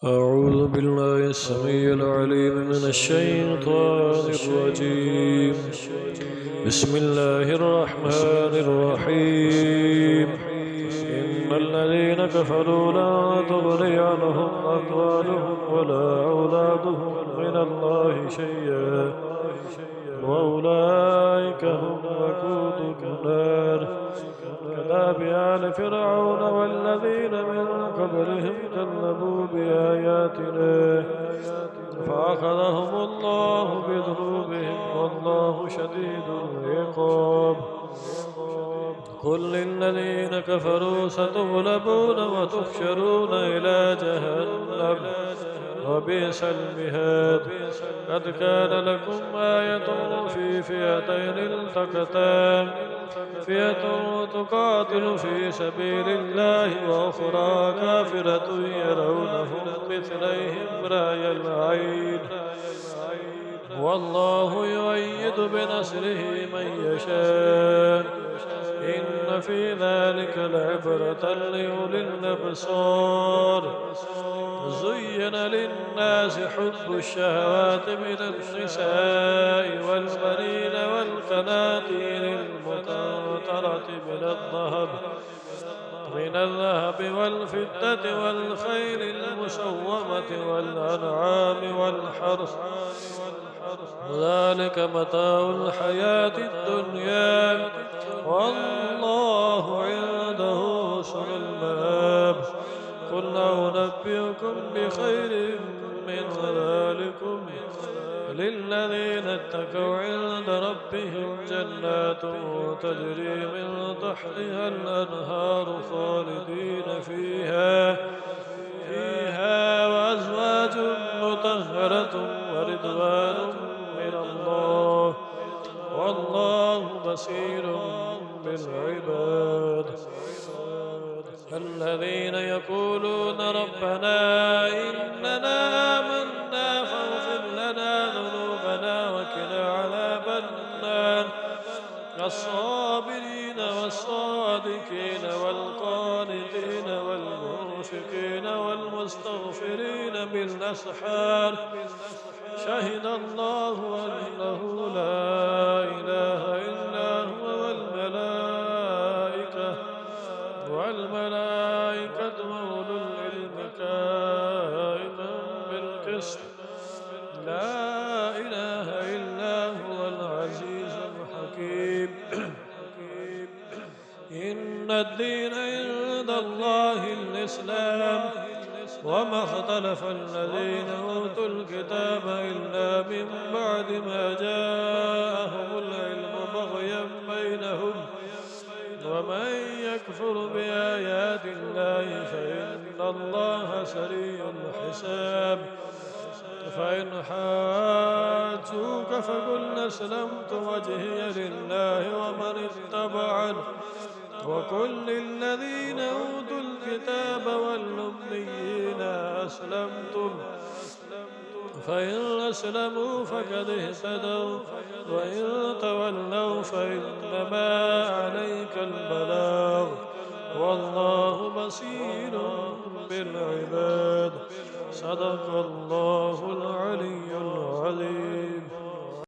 أعوذ بالله السميع العليم من الشيطان الرجيم. بسم الله الرحمن الرحيم. إن الذين كفروا لا تغني عنهم أموالهم ولا أولادهم من الله شيئا وأولئك هم وقود النار. كداب آل فرعون والذين من قبلهم كذبوا بآياتنا فأخذهم الله بذنوبهم والله شديد العقاب. قل للذين كفروا ستغلبون وتحشرون إلى جهنم وبئس المهاد. قد كان لكم آية في فئتين التقتا، فئة تقاتل في سبيل الله وأخرى كافرة يرونهم مثليهم رأي العين والله يؤيد بنصره من يشاء. إن في ذلك لعبرة لأولي الأبصار. زين للناس حب الشهوات من النساء والبنين والقناطير المقنطرة من الذهب والفضة والخيل المسومة والأنعام والحرث، ذلك متاع الحياة الدنيا والله عنده حسن المآب. قل أنبئكم بخير من ذلكم للذين اتقوا عند ربهم جنات تجري من تحتها الأنهار خالدين فيها وأزواج مطهرة ورضوان من الله والله بصير بالعباد. الذين يقولون ربنا إننا آمنا فاغفر لنا ذنوبنا وقنا عذاب النار. الصابرين والصادقين والقانتين والمنفقين والمستغفرين بالأسحار. شهد الله أنه لا إله إلا هو والملائكة وأولو العلم قائما بالقسط. لا إله إلا هو العزيز الحكيم. إن الدين عند الله الإسلام وما اختلف الذين أوتوا الكتاب إلا من بعد ما جاءهم العلم بغيا بينهم. ومن يكفر بآيات الله فإن الله سريع الحساب. فإن حاجوك فقل أسلمت وجهي لله ومن اتبعني وقل للذين أوتوا الكتاب والأميين أسلمتم. فإن أسلموا فقد اهتدوا وإن تولوا فإنما عليك البلاغ والله بصير بالعباد. صدق الله العلي العظيم.